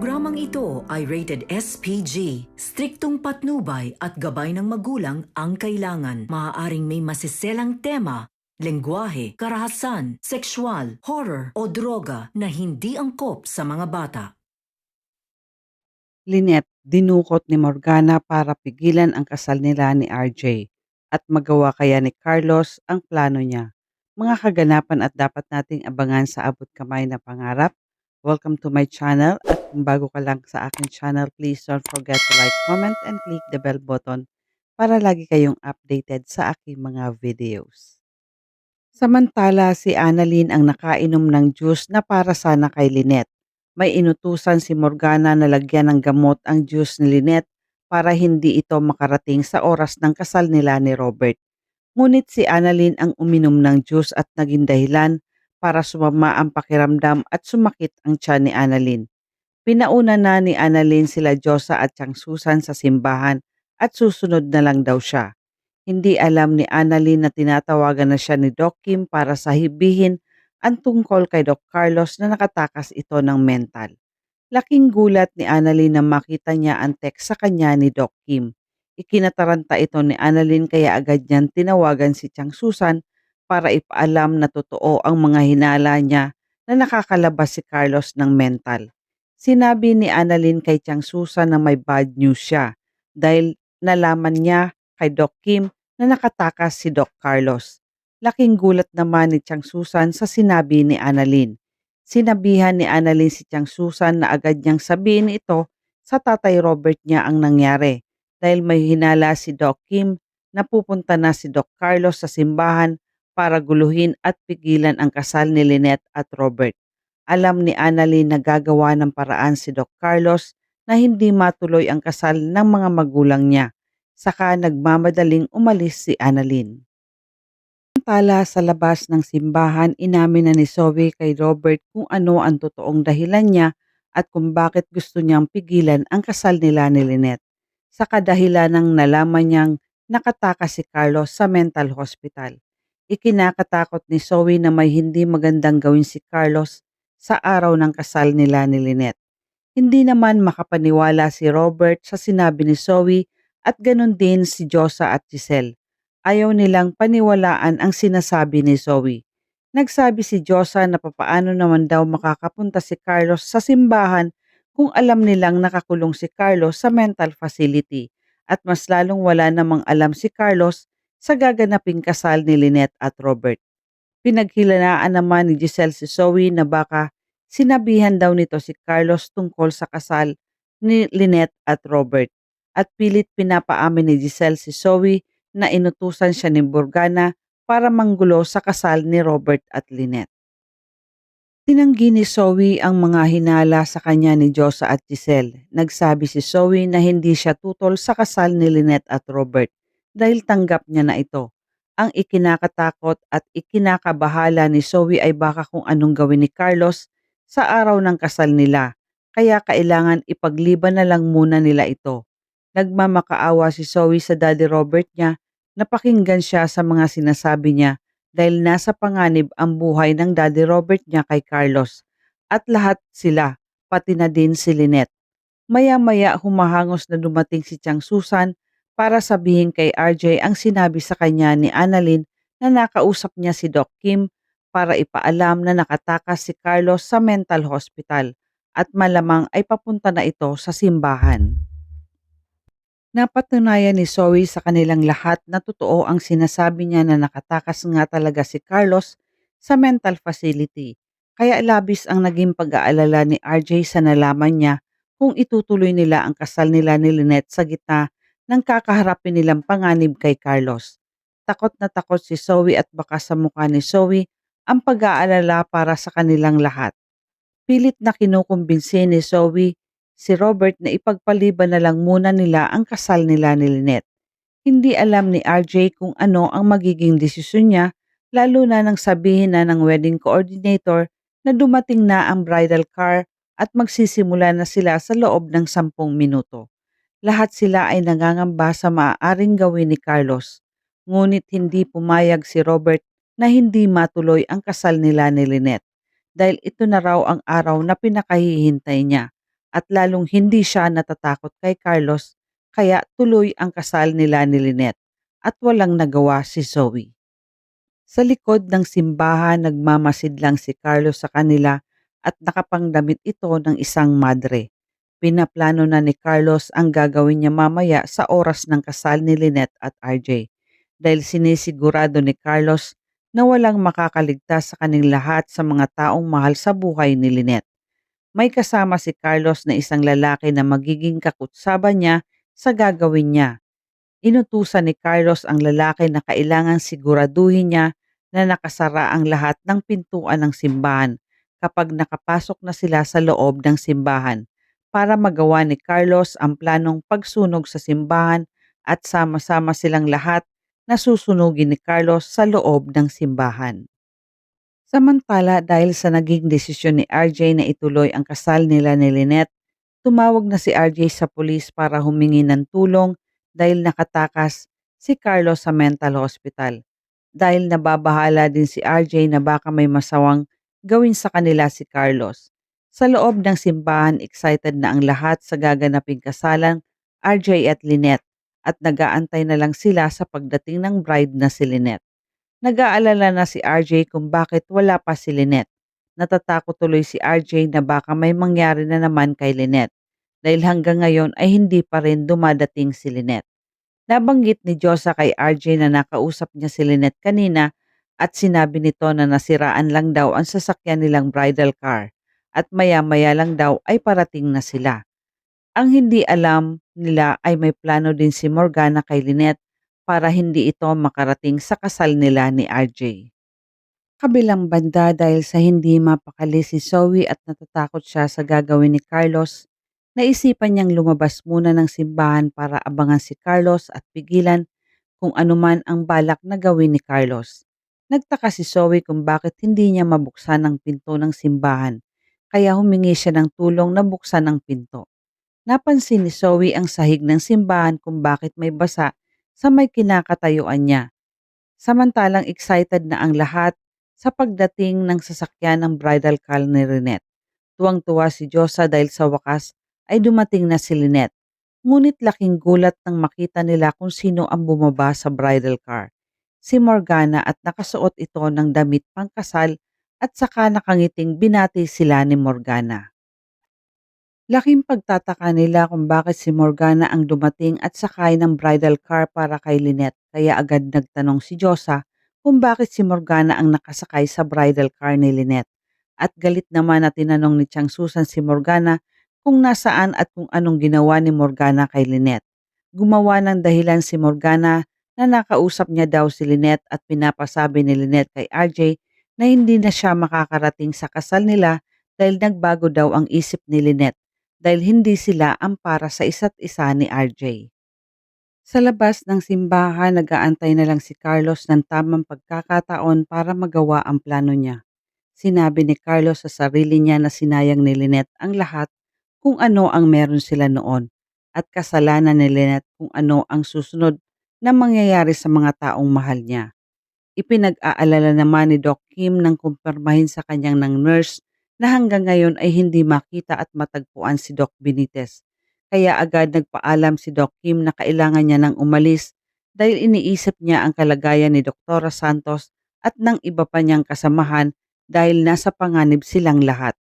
Programang ito ay rated SPG. Striktong patnubay at gabay ng magulang ang kailangan. Maaaring may masiselang tema, lengguwahe, karahasan, sexual, horror o droga na hindi angkop sa mga bata. Lynette, dinukot ni Morgana para pigilan ang kasal nila ni RJ at magawa kaya ni Carlos ang plano niya. Mga kaganapan at dapat nating abangan sa abot kamay na pangarap. Welcome to my channel at kung bago ka lang sa akin channel, please don't forget to like, comment, and click the bell button para lagi kayong updated sa aking mga videos. Samantala si Annalyn ang nakainom ng juice na para sana kay Lynette. May inutusan si Morgana na lagyan ng gamot ang juice ni Lynette para hindi ito makarating sa oras ng kasal nila ni Robert. Ngunit si Annalyn ang uminom ng juice at naging dahilan para sumama ang pakiramdam at sumakit ang tiyan ni Annalyn. Pinauna na ni Annalyn sila Josa at Tiang Susan sa simbahan at susunod na lang daw siya. Hindi alam ni Annalyn na tinatawagan na siya ni Doc Kim para sabihin ang tungkol kay Doc Carlos na nakatakas ito ng mental. Laking gulat ni Annalyn na makita niya ang text sa kanya ni Doc Kim. Ikinataranta ito ni Annalyn kaya agad niyang tinawagan si Tiang Susan para ipaalam na totoo ang mga hinala niya na nakakalabas si Carlos ng mental. Sinabi ni Annalyn kay Tiang Susan na may bad news siya dahil nalaman niya kay Doc Kim na nakatakas si Doc Carlos. Laking gulat naman ni Tiang Susan sa sinabi ni Annalyn. Sinabihan ni Annalyn si Tiang Susan na agad niyang sabihin ito sa tatay Robert niya ang nangyari dahil may hinala si Doc Kim na pupunta na si Doc Carlos sa simbahan para guluhin at pigilan ang kasal ni Lynette at Robert. Alam ni Annalyn na gagawa ng paraan si Doc Carlos na hindi matuloy ang kasal ng mga magulang niya. Saka nagmamadaling umalis si Annalyn. Samantala sa labas ng simbahan, inamin na ni Zoe kay Robert kung ano ang totoong dahilan niya at kung bakit gusto niyang pigilan ang kasal nila ni Lynette. Sa kadahilan ng nalaman niyang nakatakas si Carlos sa mental hospital. Ikinakatakot ni Zoe na may hindi magandang gawin si Carlos sa araw ng kasal nila ni Lynette. Hindi naman makapaniwala si Robert sa sinabi ni Zoe at ganun din si Josa at Giselle. Ayaw nilang paniwalaan ang sinasabi ni Zoe. Nagsabi si Josa na papaano naman daw makakapunta si Carlos sa simbahan kung alam nilang nakakulong si Carlos sa mental facility at mas lalong wala namang alam si Carlos sa gaganaping kasal ni Lynette at Robert. Pinaghilanaan naman ni Giselle si Zoe na baka sinabihan daw nito si Carlos tungkol sa kasal ni Lynette at Robert at pilit pinapaamin ni Giselle si Zoe na inutusan siya ni Morgana para manggulo sa kasal ni Robert at Lynette. Tinanggi ni Zoe ang mga hinala sa kanya ni Josa at Giselle. Nagsabi si Zoe na hindi siya tutol sa kasal ni Lynette at Robert dahil tanggap niya na ito. Ang ikinakatakot at ikinakabahala ni Zoe ay baka kung anong gawin ni Carlos sa araw ng kasal nila. Kaya kailangan ipagliban na lang muna nila ito. Nagmamakaawa si Zoe sa Daddy Robert niya na pakinggan siya sa mga sinasabi niya dahil nasa panganib ang buhay ng Daddy Robert niya kay Carlos at lahat sila, pati na din si Lynette. Maya-maya humahangos na dumating si Tiang Susan para sabihin kay RJ ang sinabi sa kanya ni Annalyn na nakausap niya si Doc Kim para ipaalam na nakatakas si Carlos sa mental hospital at malamang ay papunta na ito sa simbahan. Napatunayan ni Zoe sa kanilang lahat na totoo ang sinasabi niya na nakatakas nga talaga si Carlos sa mental facility. Kaya labis ang naging pag-aalala ni RJ sa nalaman niya kung itutuloy nila ang kasal nila ni Lynette sa gitna ng kakaharapin nilang panganib kay Carlos. Takot na takot si Zoe at baka sa mukha ni Zoe ang pag-aalala para sa kanilang lahat. Pilit na kinukumbinsi ni Zoe si Robert na ipagpaliban na lang muna nila ang kasal nila ni Lynette. Hindi alam ni RJ kung ano ang magiging desisyon niya lalo na nang sabihin na ng wedding coordinator na dumating na ang bridal car at magsisimula na sila sa loob ng 10 minuto. Lahat sila ay nangangamba sa maaaring gawin ni Carlos. Ngunit hindi pumayag si Robert na hindi matuloy ang kasal nila ni Lynette dahil ito na raw ang araw na pinakahihintay niya. at lalong hindi siya natatakot kay Carlos kaya tuloy ang kasal nila ni Lynette at walang nagawa si Zoe. Sa likod ng simbahan nagmamasid lang si Carlos sa kanila at nakapangdamit ito ng isang madre. Pinaplano na ni Carlos ang gagawin niya mamaya sa oras ng kasal ni Lynette at RJ dahil sinisigurado ni Carlos na walang makakaligtas sa kaning lahat sa mga taong mahal sa buhay ni Lynette. May kasama si Carlos na isang lalaki na magiging kakutsaban niya sa gagawin niya. Inutusan ni Carlos ang lalaki na kailangan siguraduhin niya na nakasara ang lahat ng pintuan ng simbahan kapag nakapasok na sila sa loob ng simbahan para magawa ni Carlos ang planong pagsunog sa simbahan at sama-sama silang lahat na susunugin ni Carlos sa loob ng simbahan. Samantala dahil sa naging desisyon ni RJ na ituloy ang kasal nila ni Lynette, tumawag na si RJ sa pulis para humingi ng tulong dahil nakatakas si Carlos sa mental hospital. Dahil nababahala din si RJ na baka may masawang gawin sa kanila si Carlos. Sa loob ng simbahan, excited na ang lahat sa gaganaping kasalang RJ at Lynette at nagaantay na lang sila sa pagdating ng bride na si Lynette. Nag-aalala na si RJ kung bakit wala pa si Lynette. Natatakot tuloy si RJ na baka may mangyari na naman kay Lynette dahil hanggang ngayon ay hindi pa rin dumadating si Lynette. Nabanggit ni Diyosa kay RJ na nakausap niya si Lynette kanina at sinabi nito na nasiraan lang daw ang sasakyan nilang bridal car at maya-maya lang daw ay parating na sila. Ang hindi alam nila ay may plano din si Morgana kay Lynette para hindi ito makarating sa kasal nila ni RJ. Kabilang banda dahil sa hindi mapakali si Zoe at natatakot siya sa gagawin ni Carlos, naisipan niyang lumabas muna ng simbahan para abangan si Carlos at pigilan kung anuman ang balak na gawin ni Carlos. Nagtaka si Zoe kung bakit hindi niya mabuksan ang pinto ng simbahan, kaya humingi siya ng tulong na buksan ang pinto. Napansin ni Zoe ang sahig ng simbahan kung bakit may basa sa may kinakatayuan niya. Samantalang excited na ang lahat sa pagdating ng sasakyan ng bridal car ni Lynette. Tuwang-tuwa si Diyosa dahil sa wakas ay dumating na si Lynette. Ngunit laking gulat nang makita nila kung sino ang bumaba sa bridal car. Si Morgana at nakasuot ito ng damit pangkasal at saka nakangiting binati sila ni Morgana. Laking pagtataka nila kung bakit si Morgana ang dumating at sakay ng bridal car para kay Lynette. Kaya agad nagtanong si Diyosa kung bakit si Morgana ang nakasakay sa bridal car ni Lynette. At galit naman na tinanong ni Chang Susan si Morgana kung nasaan at kung anong ginawa ni Morgana kay Lynette. Gumawa ng dahilan si Morgana na nakausap niya daw si Lynette at pinapasabi ni Lynette kay RJ na hindi na siya makakarating sa kasal nila dahil nagbago daw ang isip ni Lynette dahil hindi sila ang para sa isa't isa ni RJ. Sa labas ng simbahan, nag-aantay na lang si Carlos ng tamang pagkakataon para magawa ang plano niya. Sinabi ni Carlos sa sarili niya na sinayang ni Lynette ang lahat kung ano ang meron sila noon at kasalanan ni Lynette kung ano ang susunod na mangyayari sa mga taong mahal niya. Ipinag-aalala naman ni Doc Kim nang kumpirmahin sa kanyang ng nurse na hanggang ngayon ay hindi makita at matagpuan si Doc Benitez. Kaya agad nagpaalam si Doc Kim na kailangan niya nang umalis dahil iniisip niya ang kalagayan ni Dr. Santos at ng iba pa niyang kasamahan dahil nasa panganib silang lahat.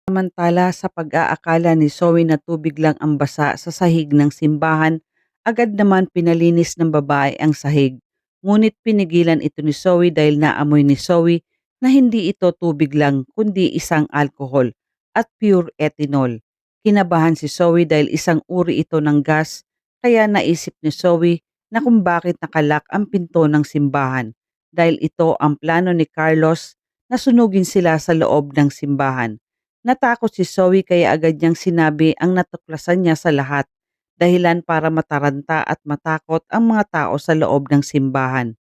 Samantala sa pag-aakala ni Zoe na tubig lang ang basa sa sahig ng simbahan, agad naman pinalinis ng babae ang sahig. Ngunit pinigilan ito ni Zoe dahil naamoy ni Zoe na hindi ito tubig lang kundi isang alcohol at pure ethanol. Kinabahan si Zoe dahil isang uri ito ng gas kaya naisip ni Zoe na kung bakit nakalak ang pinto ng simbahan dahil ito ang plano ni Carlos na sunugin sila sa loob ng simbahan. Natakot si Zoe kaya agad niyang sinabi ang natuklasan niya sa lahat, dahilan para mataranta at matakot ang mga tao sa loob ng simbahan.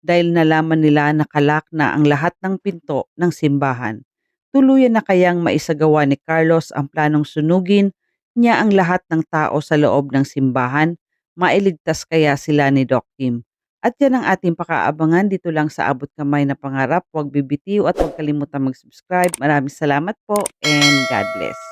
Dahil nalaman nila nakalak na ang lahat ng pinto ng simbahan. Tuluyan na kayang maisagawa ni Carlos ang planong sunugin niya ang lahat ng tao sa loob ng simbahan? Mailigtas kaya sila ni Doc Kim? At yan ang ating pakaabangan dito lang sa Abot Kamay na Pangarap. Huwag bibitiw at huwag kalimutan mag-subscribe. Maraming salamat po and God bless.